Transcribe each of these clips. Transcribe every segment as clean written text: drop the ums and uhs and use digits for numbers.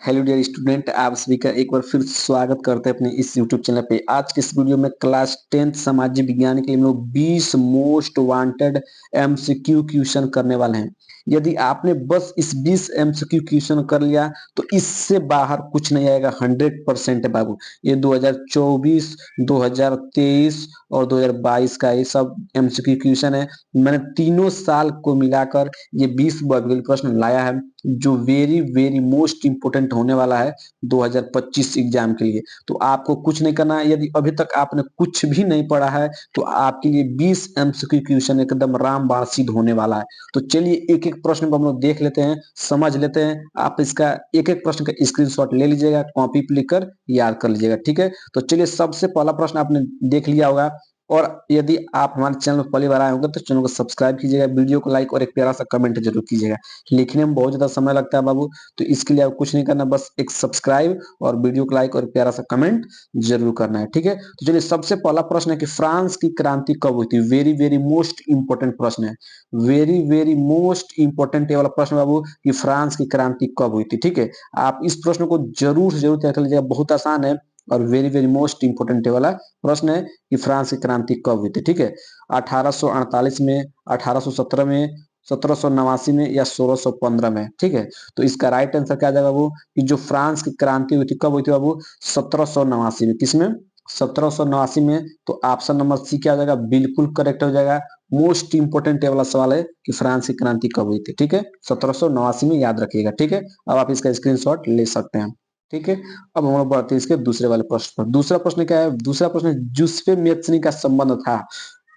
Hello dear student, आप सभी का एक बार फिर स्वागत करते हैं अपने इस यूट्यूब चैनल पे। आज के इस वीडियो में क्लास 10th सामाजिक विज्ञान के लिए हम लोग 20 मोस्ट वांटेड एमसीक्यू क्वेश्चन करने वाले हैं। यदि आपने बस इस 20 एमसीक्यू क्वेश्चन कर लिया तो इससे बाहर कुछ नहीं आएगा। 100% है बाबू। ये 2024, 2023 और 2022 का ये सब एमसीक्यू क्वेश्चन है। मैंने तीनों साल को मिलाकर ये 20 बॉयबिल प्रश्न लाया है, जो वेरी वेरी मोस्ट इंपोर्टेंट होने वाला है 2025 एग्जाम के लिए। तो आपको कुछ नहीं करना है। यदि अभी तक आपने कुछ भी नहीं पढ़ा है तो आपके लिए 20 एमसीक्यू क्वेश्चन एकदम रामबाण सिद्ध होने वाला है। तो चलिए एक एक प्रश्न को हम लोग देख लेते हैं, समझ लेते हैं। आप इसका एक एक प्रश्न का स्क्रीनशॉट ले लीजिएगा, कॉपी पे लिखकर याद कर लीजिएगा, ठीक है। तो चलिए, सबसे पहला प्रश्न आपने देख लिया होगा। और यदि आप हमारे चैनल पर पहली बार आए होंगे तो चैनल को सब्सक्राइब कीजिएगा, वीडियो को लाइक और एक प्यारा सा कमेंट जरूर कीजिएगा। लिखने में बहुत ज्यादा समय लगता है बाबू, तो इसके लिए आप कुछ नहीं करना, बस एक सब्सक्राइब और वीडियो को लाइक और प्यारा सा कमेंट जरूर करना है, ठीक है। तो चलिए, सबसे पहला प्रश्न है कि फ्रांस की क्रांति कब हुई थी। वेरी वेरी मोस्ट इंपोर्टेंट प्रश्न है, वेरी वेरी मोस्ट इंपोर्टेंट ये वाला प्रश्न बाबू, कि फ्रांस की क्रांति कब हुई थी, ठीक है। आप इस प्रश्न को जरूर से जरूर तैयार कर लीजिएगा, बहुत आसान है और वेरी वेरी मोस्ट इंपोर्टेंट वाला प्रश्न है कि फ्रांस की क्रांति कब हुई थी, ठीक है। 1848 में, 1817 में, 1789 में या 1615 में, ठीक है। तो इसका राइट आंसर क्या आ जाएगा बाबू, कि जो फ्रांस की क्रांति हुई थी कब हुई थी बाबू, 1789 में। किसमें? 1789 में। तो ऑप्शन नंबर सी क्या हो जाएगा, बिल्कुल करेक्ट हो जाएगा। मोस्ट इंपोर्टेंट वाला सवाल है कि फ्रांस की क्रांति कब हुई थी, ठीक है। 1789 में, याद रखिएगा, ठीक है। अब आप इसका स्क्रीनशॉट ले सकते हैं, ठीक है। अब हम लोग बढ़ते हैं इसके दूसरे वाले प्रश्न पर। दूसरा प्रश्न क्या है? दूसरा प्रश्न जूसेफ मेस्नी का संबंध था।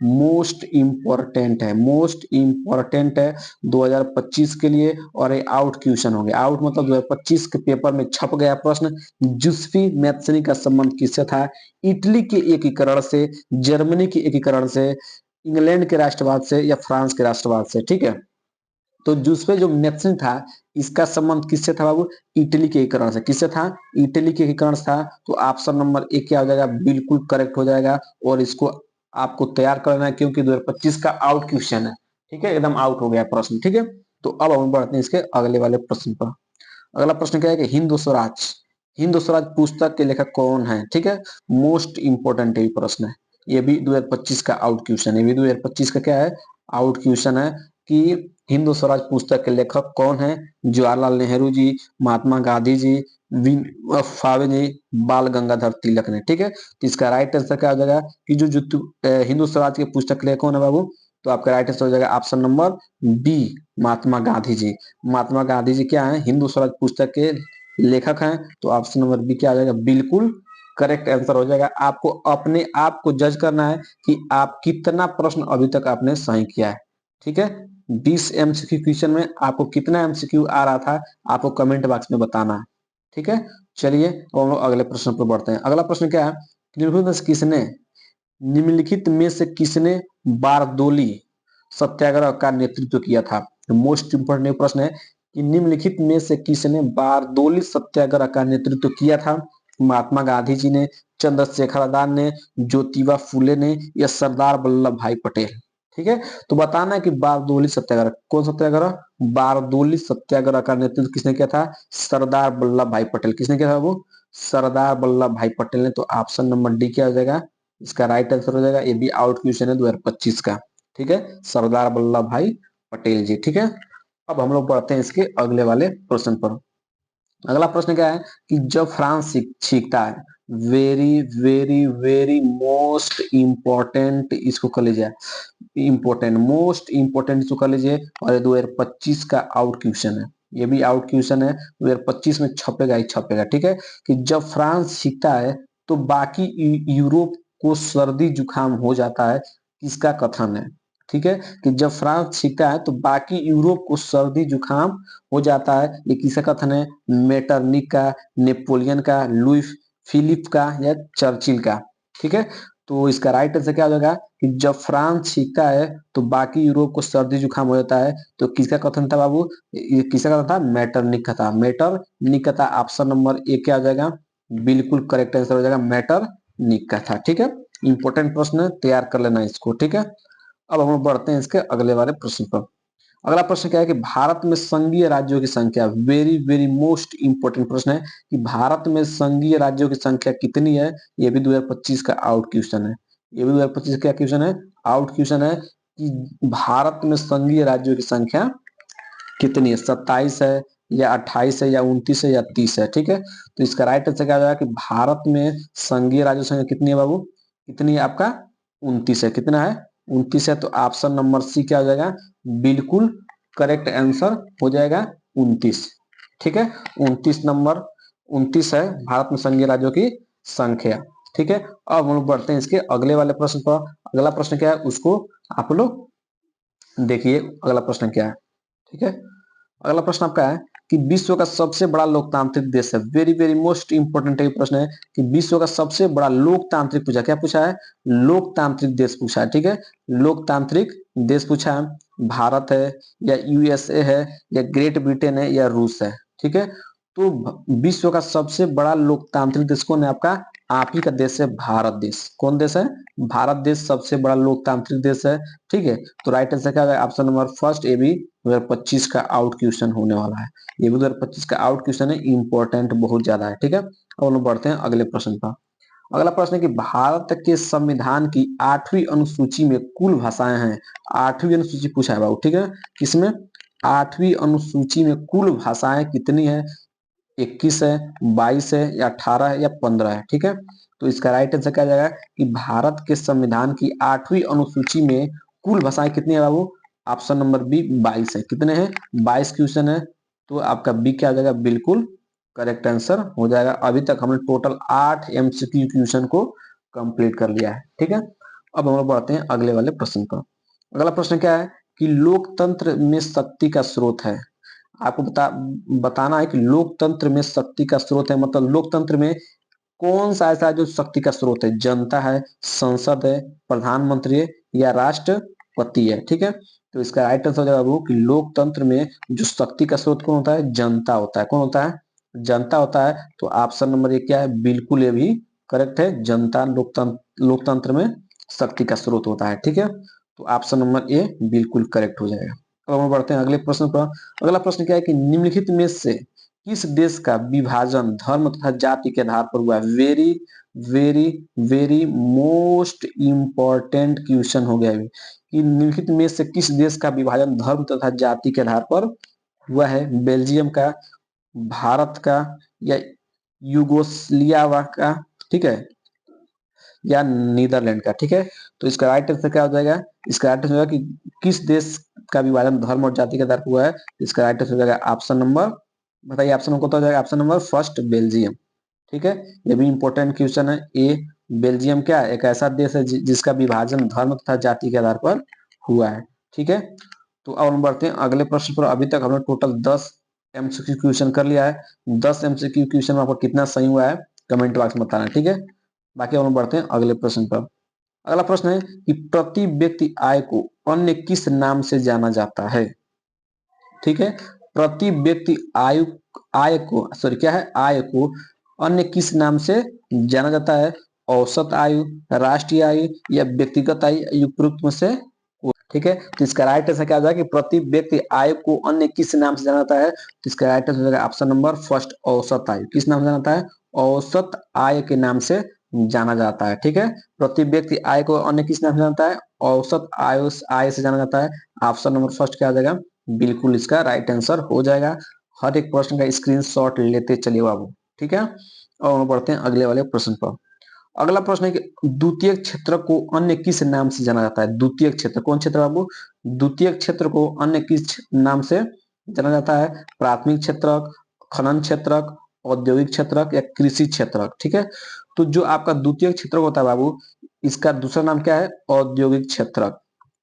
मोस्ट इंपॉर्टेंट है, मोस्ट इंपॉर्टेंट है 2025 के लिए। और ये आउट क्वेश्चन होंगे। आउट मतलब 2025 के पेपर में छप गया प्रश्न। जूसेफ मेस्नी का संबंध किससे था? इटली के एकीकरण से, जर्मनी के एकीकरण से, इंग्लैंड के राष्ट्रवाद से या फ्रांस के राष्ट्रवाद से, ठीक है। तो जूसेफ जो मेस्नी था, इसका संबंध किससे था बाबू? इटली के एकीकरण से। किससे था? इटली के एकीकरण से था। तो ऑप्शन नंबर ए क्या हो जाएगा, बिल्कुल करेक्ट हो जाएगा। और इसको आपको तैयार करना है, क्योंकि 2025 का आउट क्वेश्चन है, ठीक है। एकदम आउट हो गया प्रश्न, ठीक है। तो अब हम बढ़ते हैं इसके अगले वाले प्रश्न पर। अगला प्रश्न क्या है कि हिंद स्वराज, हिंद स्वराज पुस्तक के लेखक कौन है, ठीक है। मोस्ट इंपोर्टेंट ये प्रश्न है। ये भी 2025 का आउट क्वेश्चन है। ये भी 2025 का क्या है, आउट क्वेश्चन है, कि हिंद स्वराज पुस्तक के लेखक कौन है। जवाहरलाल नेहरू जी, महात्मा गांधी जी, फावे जी, बाल गंगाधर तिलक ने, ठीक है। तो इसका राइट आंसर क्या हो जाएगा, कि जो हिंदू स्वराज के पुस्तक के लेखक कौन है बाबू? तो आपका राइट आंसर हो जाएगा option number B, Mahatma Gandhi ji. Mahatma Gandhi ji क्या है, हिंदू स्वराज पुस्तक के लेखक हैं। तो ऑप्शन नंबर बी क्या आ जाएगा, बिल्कुल करेक्ट आंसर हो जाएगा। आपको अपने आप को जज करना है कि आप कितना प्रश्न अभी तक आपने सही किया है, ठीक है। 20 एमसीक्यू क्वेश्चन में आपको कितना एमसीक्यू आ रहा था, आपको कमेंट बॉक्स में बताना है, ठीक है। चलिए अब हम लोग अगले प्रश्न पर बढ़ते हैं। अगला प्रश्न क्या है, निम्नलिखित में से किसने बारदोली सत्याग्रह का नेतृत्व किया था। मोस्ट इंपोर्टेंट प्रश्न है कि निम्नलिखित में से किसने बारदोली सत्याग्रह का नेतृत्व किया था। महात्मा गांधी जी ने, चंद्रशेखर आजाद ने, ज्योतिबा फूले ने या सरदार वल्लभ भाई पटेल, ठीक है। तो बताना है कि बारदोली सत्याग्रह, कौन सत्याग्रह? बारदोली सत्याग्रह का नेतृत्व किसने किया था? सरदार वल्लभ भाई पटेल। किसने किया था वो? सरदार वल्लभ भाई पटेल ने। तो ऑप्शन नंबर डी क्या हो जाएगा, इसका राइट आंसर हो जाएगा। ये भी आउट क्वेश्चन है 2025 का, ठीक है। सरदार वल्लभ भाई पटेल जी, ठीक है। अब हम लोग बढ़ते हैं इसके अगले वाले प्रश्न पर। अगला प्रश्न क्या है कि जब फ्रांस सीखता है, very very very most important, इसको कर लीजिए इंपॉर्टेंट, मोस्ट इंपॉर्टेंट इसको कर लीजिए। और ये 2025 का आउट क्वेश्चन है। ये भी आउट क्वेश्चन है, 2025 में छपेगा ही छपेगा, ठीक है। कि जब फ्रांस सीखता है तो बाकी यूरोप को सर्दी जुकाम हो जाता है, किसका कथन है, ठीक है। कि जब फ्रांस सीखता है तो बाकी यूरोप को सर्दी जुकाम हो जाता है, ये किसका कथन है? मेटरनिक का, नेपोलियन का, लुई फिलिप का या चर्चिल का, ठीक है। तो इसका राइट आंसर क्या हो जाएगा, कि जब फ्रांस सीखता है तो बाकी यूरोप को सर्दी जुकाम हो जाता है। तो किसका कथन था बाबू? ये किसका कथन था? मेटरनिक का था। मेटरनिक का था। ऑप्शन नंबर ए क्या हो जाएगा, बिल्कुल करेक्ट आंसर हो जाएगा, मेटरनिक का था, ठीक है। इंपॉर्टेंट प्रश्न तैयार कर लेना इसको, ठीक है। अब हम बढ़ते हैं इसके अगले वाले प्रश्न पर। अगला प्रश्न क्या है कि भारत में संघीय राज्यों की संख्या, वेरी वेरी मोस्ट इंपोर्टेंट प्रश्न है कि भारत में संघीय राज्यों की संख्या कितनी है। ये भी 2025 का आउट क्वेश्चन है। ये भी 2025 का क्वेश्चन है, आउट क्वेश्चन है कि भारत में संघीय राज्यों की संख्या कितनी है, 27 है या 28 है या 29 है या 30 है। ठीक है, तो इसका राइट आंसर क्या हो जाएगा कि भारत में संघीय राज्यों की संख्या कितनी है बाबू, कितनी है आपका 29 है। कितना है, 29 है। तो ऑप्शन नंबर सी क्या हो जाएगा, बिल्कुल करेक्ट आंसर हो जाएगा 29। ठीक है, 29 नंबर 29 है भारत में संघीय राज्यों की संख्या। ठीक है, अब हम लोग बढ़ते हैं इसके अगले वाले प्रश्न पर। अगला प्रश्न क्या है उसको आप लोग देखिए, अगला प्रश्न क्या है। ठीक है, अगला प्रश्न आपका है कि विश्व का सबसे बड़ा लोकतांत्रिक देश है। वेरी वेरी मोस्ट इंपोर्टेंट ये प्रश्न है कि विश्व का सबसे बड़ा लोकतांत्रिक पूछा, क्या पूछा है, लोकतांत्रिक देश पूछा है। ठीक है, लोकतांत्रिक देश पूछा है, भारत है या यूएसए है या ग्रेट ब्रिटेन है या रूस है। ठीक है, तो विश्व का सबसे बड़ा लोकतांत्रिक देश कौन है आपका, आप ही का देश है भारत देश। कौन देश है, भारत देश सबसे बड़ा लोकतांत्रिक देश है। ठीक है, तो राइट आंसर क्या है, option number first, A B 2025 का आउट क्वेश्चन होने वाला है। ये भी 2025 का आउट क्वेश्चन है, इंपॉर्टेंट बहुत ज्यादा है। ठीक है, अब हम बढ़ते हैं अगले प्रश्न पर। अगला प्रश्न है कि भारत के संविधान की 8वीं अनुसूची में कुल भाषाएं हैं। 8वीं अनुसूची पूछा है बाबू। ठीक है, किसमें, 8वीं अनुसूची में कुल भाषाएं कितनी है, 21 है, 22 है या 18 है या 15 है। ठीक है, तो इसका राइट आंसर क्या जाएगा कि भारत के संविधान की 8वीं अनुसूची में कुल भाषाएं कितनी है बाबू, ऑप्शन नंबर बी 22 है। कितने हैं, 22 क्वेश्चन है। तो आपका बी क्या आ जाएगा, बिल्कुल करेक्ट आंसर हो जाएगा। अभी तक हमने टोटल 8 एमसीक्यू क्वेश्चन को कंप्लीट कर लिया है। ठीक है, अब हम लोग बढ़ते हैं अगले वाले प्रश्न पर। अगला प्रश्न क्या है कि लोकतंत्र में शक्ति का स्रोत है। आपको बताना है कि लोकतंत्र में शक्ति का स्रोत है, मतलब लोकतंत्र में कौन सा ऐसा जो शक्ति का स्रोत है, जनता है, संसद है, प्रधानमंत्री है या राष्ट्रपति है। ठीक है, तो इसका राइट आंसर हो जाएगा बाबू कि लोकतंत्र में जो शक्ति का स्रोत कौन होता है, जनता होता है। कौन होता है, जनता होता है। तो ऑप्शन नंबर ये क्या है, बिल्कुल ये भी करेक्ट है, जनता लोकतंत्र में शक्ति का स्रोत होता है। ठीक है, तो ऑप्शन नंबर ए बिल्कुल करेक्ट हो जाएगा। अब हम बढ़ते हैं अगले प्रश्न पर। अगला प्रश्न क्या है कि निम्नलिखित में से किस देश का विभाजन धर्म तथा जाति के आधार पर हुआ है। Very very very most important question हो गया है कि निम्नलिखित में से किस देश का विभाजन धर्म तथा जाति के आधार पर हुआ है। बेल्जियम का, भारत का या यूगोस्लाविया का, ठीक है, या नीदरलैंड का। ठीक है, तो इसका राइट आंसर क्या हो जाएगा, इसका राइट आंसर होगा कि किस देश का विभाजन धर्म और जाति के आधार पर हुआ है। इसका राइट आंसर हो जाएगा ऑप्शन नंबर, बताइए ऑप्शन नंबर कौन हो जाएगा, ऑप्शन नंबर फर्स्ट बेल्जियम। ठीक है, ये भी इंपॉर्टेंट क्वेश्चन है। ए बेल्जियम क्या है, एक ऐसा देश है जिसका विभाजन धर्म तथा जाति के आधार पर हुआ है। ठीक है, तो अब हम बढ़ते हैं अगले प्रश्न पर। अभी तक हमने टोटल 10 एमसीक्यू क्वेश्चन कर लिया है। 10 एमसीक्यू क्वेश्चन में आपको कितना सही हुआ है कमेंट बॉक्स में बताना। ठीक है, बाकी हम बढ़ते हैं अगले प्रश्न पर। अगला प्रश्न है कि प्रति व्यक्ति आय को अन्य किस नाम से जाना जाता है। ठीक है, प्रति व्यक्ति आय को सॉरी क्या है, आय को अन्य किस नाम से जाना जाता है। औसत आयु, राष्ट्रीय आयु या व्यक्तिगत आयु, उपरोक्त में से। ठीक है, तो इसका राइट आंसर क्या हो जाएगा कि प्रति व्यक्ति आय को अन्य किस नाम से जाना जाता है। तो इसका राइट आंसर हो जाएगा ऑप्शन नंबर फर्स्ट, औसत आयु। किस नाम से जाना जाता है, औसत आय के नाम से जाना जाता है। ठीक है, प्रति व्यक्ति आय को अन्य किस नाम से जाना जाता है, औसत आय से जाना जाता है। ऑप्शन नंबर फर्स्ट क्या आ जाएगा, बिल्कुल इसका राइट आंसर हो जाएगा। हर एक प्रश्न का स्क्रीनशॉट लेते चलिए बाबू। ठीक है, और हम बढ़ते हैं अगले वाले प्रश्न पर। अगला प्रश्न है कि द्वितीय क्षेत्र को अन्य किस नाम से जाना जाता है। द्वितीय क्षेत्र कौन क्षेत्र बाबू, द्वितीय क्षेत्र को अन्य किस नाम से जाना जाता है। प्राथमिक क्षेत्रक, खनन क्षेत्रक, औद्योगिक क्षेत्रक या कृषि क्षेत्रक। ठीक है, तो जो आपका द्वितीय क्षेत्र होता है बाबू, इसका दूसरा नाम क्या है, औद्योगिक क्षेत्रक।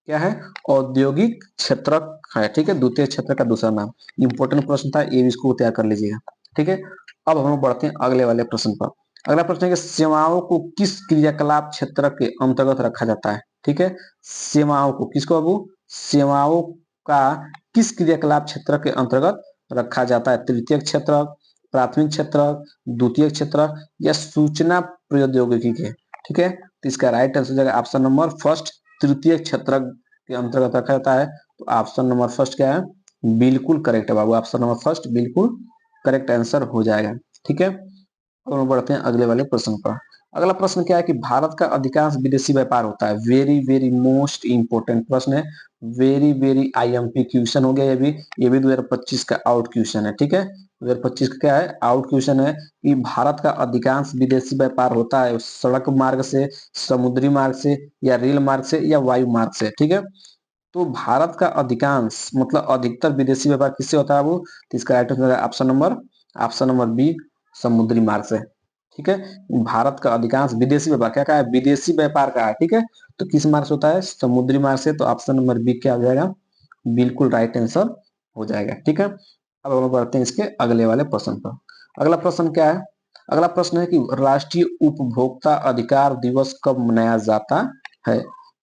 क्या है, औद्योगिक क्षेत्रक है। ठीक है, द्वितीय क्षेत्र का दूसरा नाम। इंपॉर्टेंट प्रश्न था, ये भी इसको तैयार कर लीजिएगा। ठीक है, अब हम लोग बढ़ते हैं अगले वाले प्रश्न पर। अगला प्रश्न है कि सेवाओं को किस क्रियाकलाप क्षेत्र के अंतर्गत रखा जाता है। ठीक है, सेवाओं को किसको बाबू, सेवाओं का किस क्रियाकलाप क्षेत्र के अंतर्गत रखा जाता है। तृतीय क्षेत्र, प्राथमिक क्षेत्र, द्वितीय क्षेत्र या सूचना प्रौद्योगिकी के। ठीक है, तो इसका राइट आंसर हो जाएगा ऑप्शन नंबर फर्स्ट, तृतीय क्षेत्र के अंतर्गत रखा जाता है। तो ऑप्शन नंबर फर्स्ट क्या है, बिल्कुल करेक्ट है बाबू, ऑप्शन नंबर फर्स्ट बिल्कुल करेक्ट आंसर हो जाएगा। ठीक है, अब हम बढ़ते हैं अगले वाले प्रश्न पर। अगला प्रश्न क्या है कि भारत का अधिकांश विदेशी व्यापार होता है। वेरी वेरी मोस्ट इंपोर्टेंट प्रश्न है, वेरी वेरी आईएमपी क्वेश्चन हो गया ये भी 2025 का आउट क्वेश्चन है। ठीक है, 2025 का क्या है, आउट क्वेश्चन है कि भारत का अधिकांश विदेशी व्यापार होता है सड़क मार्ग से, समुद्री मार्ग से, या रेल मार्ग से, या वायु मार्ग से। ठीक है, तो भारत का अधिकांश मतलब अधिकतर विदेशी व्यापार किससे होता है वो, तो इसका राइट आंसर है ऑप्शन नंबर बी, समुद्री मार्ग से। ठीक है, भारत का अधिकांश विदेशी व्यापार क्या कहा है, विदेशी व्यापार का है। ठीक है, तो किस मार्ग से होता है, समुद्री मार्ग से। तो ऑप्शन नंबर बी क्या हो जाएगा, बिल्कुल राइट आंसर हो जाएगा। ठीक है, अब हम बढ़ते हैं इसके अगले वाले प्रश्न पर। अगला प्रश्न क्या है, अगला प्रश्न है कि राष्ट्रीय उपभोक्ता अधिकार दिवस कब मनाया जाता है।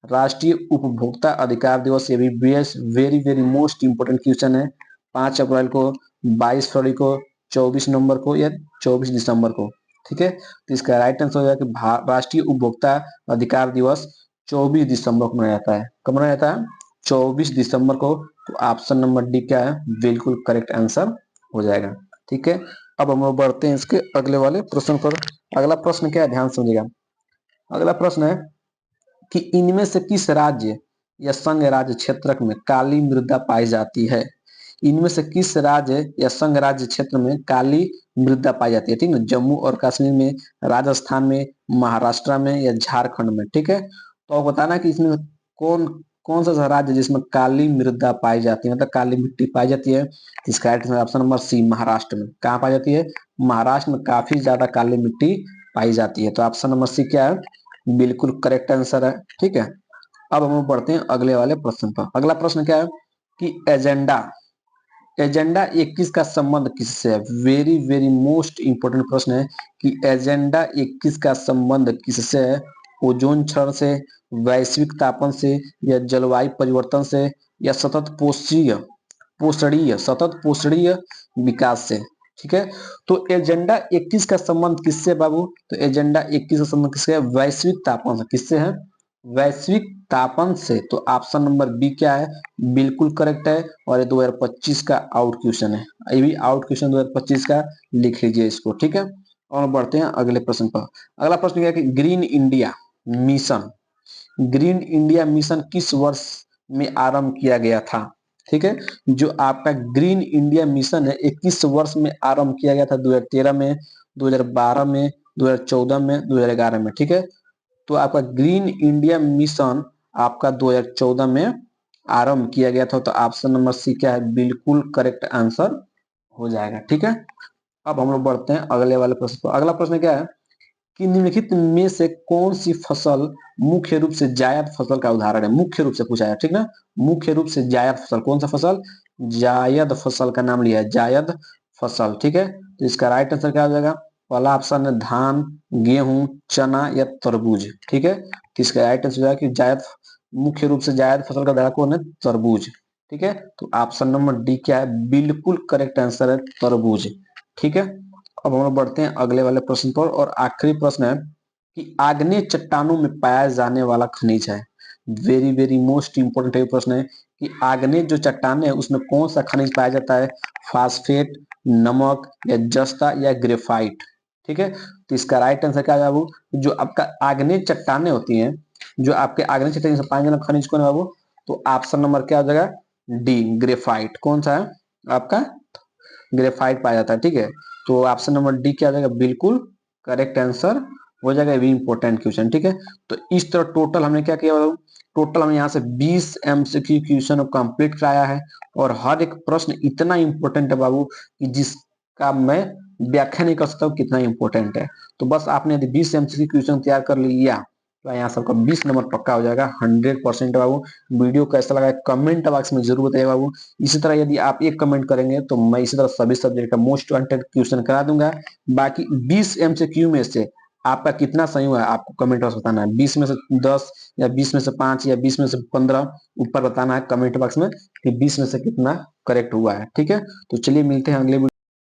राष्ट्रीय उपभोक्ता अधिकार दिवस, ये भी very very most important question है। 5 अप्रैल को, 22 फरवरी को, 24 नवंबर को, या 24 दिसंबर को। ठीक है, तो इसका राइट आंसर हो जाएगा कि राष्ट्रीय उपभोक्ता अधिकार दिवस 24 दिसंबर को मनाया जाता है। कब मनाया जाता है, 24 दिसंबर को। तो ऑप्शन नंबर डी क्या है, बिल्कुल करेक्ट आंसर हो जाएगा। ठीक है, अब हम लोग बढ़ते हैं इसके अगले वाले प्रश्न पर। अगला प्रश्न क्या है, ध्यान समझिएगा। अगला प्रश्न है कि इनमें से किस राज्य या संघ राज्य क्षेत्र में काली मृदा पाई जाती है। इनमें से किस राज्य या संघ राज्य क्षेत्र में काली मृदा पाई जाती है। ठीक है, जम्मू और कश्मीर में, राजस्थान में, महाराष्ट्र में, या झारखंड में। ठीक है, तो आप बताना कि इसमें कौन कौन सा राज्य जिसमें काली मृदा पाई जाती है, मतलब काली मिट्टी पाई जाती है। इसका ऑप्शन नंबर सी, महाराष्ट्र में। कहाँ पाई जाती है, महाराष्ट्र में काफी ज्यादा काली मिट्टी पाई जाती है। तो ऑप्शन नंबर सी क्या है, बिल्कुल करेक्ट आंसर है। ठीक है, अब हम बढ़ते हैं अगले वाले प्रश्न पर। अगला प्रश्न क्या है कि एजेंडा एजेंडा 21 का संबंध किससे है। वेरी वेरी मोस्ट इंपोर्टेंट प्रश्न है कि एजेंडा 21 का संबंध किससे है। ओजोन क्षरण से, वैश्विक तापन से, या जलवायु परिवर्तन से, या सतत पोषणीय विकास से। ठीक है, तो एजेंडा 21 का संबंध किससे बाबू, तो एजेंडा 21 का संबंध किससे है, वैश्विक तापन से। किससे है, वैश्विक तापन से। तो ऑप्शन नंबर बी क्या है, बिल्कुल करेक्ट है। और ये 2025 का आउट क्वेश्चन है, ये भी आउट क्वेश्चन 2025 का, लिख लीजिए इसको। ठीक है, और बढ़ते हैं अगले प्रश्न पर। अगला प्रश्न क्या है कि ग्रीन इंडिया मिशन किस वर्ष में आरंभ किया गया था। ठीक है, जो आपका ग्रीन इंडिया मिशन है 21 वर्ष में आरंभ किया गया था, 2013 में, 2012 में, 2014 में, 2011 में। ठीक है, तो आपका ग्रीन इंडिया मिशन आपका 2014 में आरंभ किया गया था। तो ऑप्शन नंबर सी क्या है, बिल्कुल करेक्ट आंसर हो जाएगा। ठीक है, अब हम लोग बढ़ते हैं अगले वाले प्रश्न पर। अगला प्रश्न क्या है कि निम्नलिखित में से कौन सी फसल मुख्य रूप से जायद फसल का उदाहरण है। मुख्य रूप से पूछा है, ठीक ना, मुख्य रूप से जायद फसल, कौन सा फसल, जायद फसल का नाम लिया है, जायद फसल। ठीक है, तो इसका राइट आंसर क्या हो जाएगा, पहला ऑप्शन है धान, गेहूं, चना, या तरबूज। ठीक है, तो इसका राइट आंसर हो जाएगा कि जायद, मुख्य रूप से जायद फसल का उदाहरण कौन है, तरबूज। ठीक है, तो ऑप्शन नंबर डी क्या है, बिल्कुल करेक्ट आंसर है तरबूज। ठीक है, अब हम लोग बढ़ते हैं अगले वाले प्रश्न पर। और आखिरी प्रश्न है कि आग्नेय चट्टानों में पाया जाने वाला खनिज है। वेरी वेरी मोस्ट इंपोर्टेंट है प्रश्न है कि आग्नेय जो चट्टाने है उसमें कौन सा खनिज पाया जाता है, फास्फेट, नमक, या जस्ता, या ग्रेफाइट। ठीक है, तो इसका राइट आंसर क्या है बाबू, जो आपका आग्नेय चट्टाने होती हैं, जो आपके आग्नेय चट्टाने से पाया जाने वाला खनिज कौन है बाबू, तो ऑप्शन नंबर क्या हो जाएगा, डी, ग्रेफाइट। कौन सा है आपका, ग्रेफाइट पाया जाता है। ठीक है, तो ऑप्शन नंबर डी क्या आ जाएगा, बिल्कुल करेक्ट आंसर हो जाएगा। ये भी इंपॉर्टेंट क्वेश्चन। ठीक है, तो इस तरह टोटल हमने क्या किया, टोटल हमने यहाँ से 20 एमसीक्यू क्वेश्चन कंप्लीट कराया है। और हर एक प्रश्न इतना इंपॉर्टेंट है बाबू कि जिसका मैं व्याख्या नहीं कर सकता हूँ कितना इंपॉर्टेंट है। तो बस आपने यदि 20 एमसीक्यू क्वेश्चन तैयार कर लिया तो यहाँ सबका 20 नंबर पक्का हो जाएगा 100% बाबू। वीडियो कैसा लगा कमेंट बॉक्स में जरूर बताइए बाबू। इसी तरह यदि आप एक कमेंट करेंगे तो मैं इसी तरह सभी सब्जेक्ट का मोस्ट वांटेड क्वेश्चन करा दूंगा। बाकी 20 एमसीक्यू में से आपका कितना सही हुआ है आपको कमेंट बॉक्स बताना है। 20 में से 10, या 20 में से 5, या 20 में से 15 ऊपर बताना है कमेंट बॉक्स में कि 20 में से कितना करेक्ट हुआ है। ठीक है, तो चलिए मिलते हैं अगले